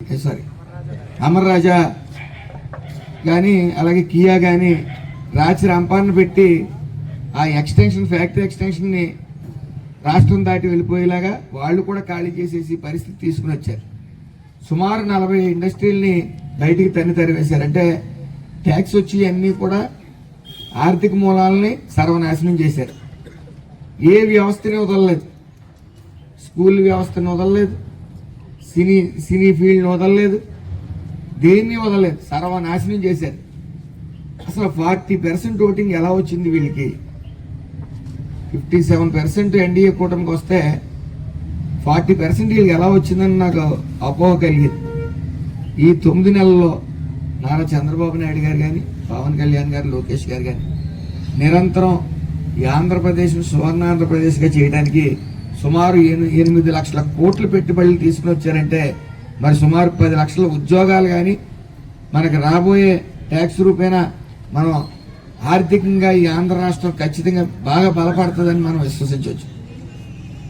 Sorry Amar రాజా కానీ అలాగే Kia కానీ రాచి రంపాన్ని పెట్టి ఆ ఎక్స్టెన్షన్ ఫ్యాక్టరీ ఎక్స్టెన్షన్ని రాష్ట్రం దాటి వెళ్ళిపోయేలాగా వాళ్ళు కూడా ఖాళీ చేసేసి పరిస్థితి తీసుకుని వచ్చారు. సుమారు 40 ఇండస్ట్రీల్ని బయటికి తరివేశారు. అంటే ట్యాక్స్ వచ్చి అన్నీ కూడా ఆర్థిక మూలాలని సర్వనాశనం చేశారు. ఏ వ్యవస్థని వదలలేదు, స్కూల్ వ్యవస్థని వదలలేదు, సినీ ఫీల్డ్ని వదలలేదు, దేన్ని వదలలేదు, సర్వనాశనం చేశారు. అసలు 40% ఓటింగ్ ఎలా వచ్చింది వీళ్ళకి? 57% ఎన్డీఏ కూటమికి వస్తే 40% వీళ్ళకి ఎలా వచ్చిందని నాకు అపోహ కలిగింది. ఈ 9 నెలల్లో నారా చంద్రబాబు నాయుడు గారు కానీ, పవన్ కళ్యాణ్ గారు, లోకేష్ గారు కానీ నిరంతరం ఈ ఆంధ్రప్రదేశ్ సువర్ణాంధ్రప్రదేశ్గా చేయడానికి సుమారు 8 లక్షల కోట్ల పెట్టుబడులు తీసుకుని వచ్చారంటే మరి సుమారు 10 లక్షల ఉద్యోగాలు కానీ మనకు రాబోయే ట్యాక్స్ రూపేణా మనం ఆర్థికంగా ఈ ఆంధ్ర రాష్ట్రం ఖచ్చితంగా బాగా బలపడుతుందని మనం విశ్వసించవచ్చు.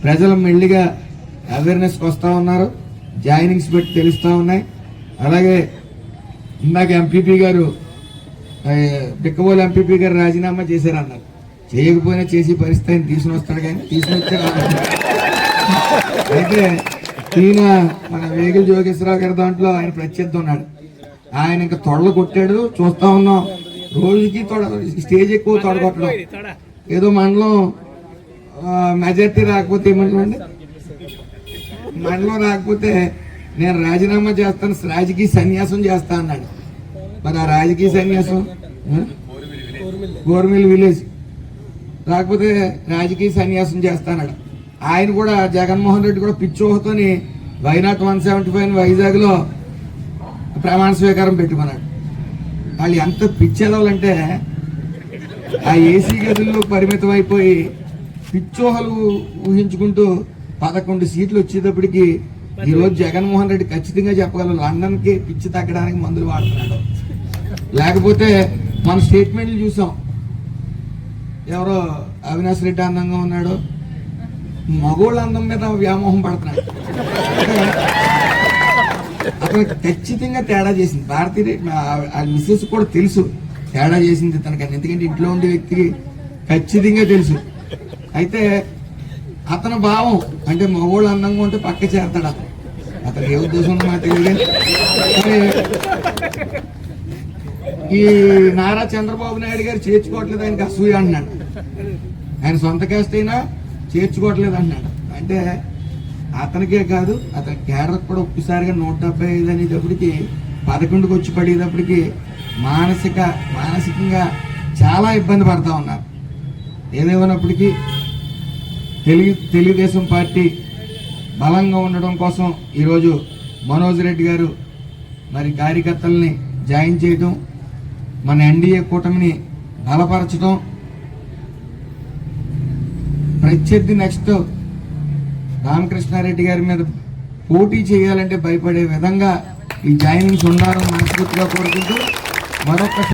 ప్రజలు మెల్లిగా అవేర్నెస్కి వస్తూ ఉన్నారు, జాయినింగ్స్ పెట్టి తెలుస్తూ ఉన్నాయి. అలాగే ఇందాక ఎంపీపీ గారు బిక్కబోలు ఎంపీపీ గారు రాజీనామా చేశారన్నారు. చేయకపోయినా చేసి పరిస్థితిని తీసుకుని వస్తాడు కానీ తీసుకుని వచ్చారు. అయితే ఈయన మన వేగుల జోగేశ్వరరావు గారి దాంట్లో ఆయన ప్రత్యర్థి ఉన్నాడు. ఆయన ఇంకా తొడలు కొట్టాడు, చూస్తా ఉన్నాం. రోజుకి స్టేజ్ ఎక్కువ తొడగొట్టడం. ఏదో మండలం మెజార్టీ రాకపోతే ఏమంటామండి, మండలం రాకపోతే నేను రాజీనామా చేస్తాను, రాజకీయ సన్యాసం చేస్తా అన్నాడు. మరి ఆ రాజకీయ సన్యాసం గోర్మిల్ విలేజ్ రాకపోతే రాజకీయ సన్యాసం చేస్తాడు. ఆయన కూడా జగన్మోహన్ రెడ్డి కూడా పిచ్చోహతోని వైనాట్ 175 వైజాగ్ లో ప్రమాణ స్వీకారం పెట్టుకున్నాడు. వాళ్ళు ఎంత పిచ్చేదవాలంటే ఆ ఏసీ గదుల్లో పరిమితం అయిపోయి పిచ్చోహలు ఊహించుకుంటూ 11 సీట్లు వచ్చేటప్పటికి ఈరోజు జగన్మోహన్ రెడ్డి ఖచ్చితంగా చెప్పగలరు లండన్ కి పిచ్చి తగ్గడానికి మందులు వాడుతున్నాడు. లేకపోతే మన స్టేట్మెంట్లు చూసాం. ఎవరో అవినాష్ రెడ్డి అందంగా ఉన్నాడు, మగోళ్ళ అందం మీద వ్యామోహం పడుతున్నాడు. అతను ఖచ్చితంగా తేడా చేసింది. భారతీయ మిస్సెస్ కూడా తెలుసు తేడా చేసింది తనకని, ఎందుకంటే ఇంట్లో ఉండే వ్యక్తికి ఖచ్చితంగా తెలుసు. అయితే అతని భావం అంటే మగోళ్ళు అందంగా ఉంటే పక్క చేరతాడు. అతను ఏ ఉద్దేశం ఉందో నాకు తెలియదు. ఈ నారా చంద్రబాబు నాయుడు గారు చేర్చుకోవట్లేదు, ఆయనకి అసూయ అంటున్నాడు. ఆయన సొంత కాస్ట్ అయినా చేర్చుకోవట్లేదు అంటున్నాడు. అంటే అతనికే కాదు, అతని కేడర్ కూడా ఒక్కసారిగా 175 అనేటప్పటికి 11కి వచ్చి పడేటప్పటికి మానసికంగా చాలా ఇబ్బంది పడతా ఉన్నారు. ఏదేమైనప్పటికీ తెలుగుదేశం పార్టీ బలంగా ఉండడం కోసం ఈరోజు మనోజ్ రెడ్డి గారు మరి కార్యకర్తల్ని జాయిన్ చేయడం, మన ఎన్డీఏ కూటమిని బలపరచడం, ప్రత్యర్థి నెక్స్ట్ రామకృష్ణారెడ్డి గారి మీద పోటీ చేయాలంటే భయపడే విధంగా ఈ జాయినింగ్స్ ఉండాలని మనస్ఫూర్తిగా కోరుకుంటూ మరొక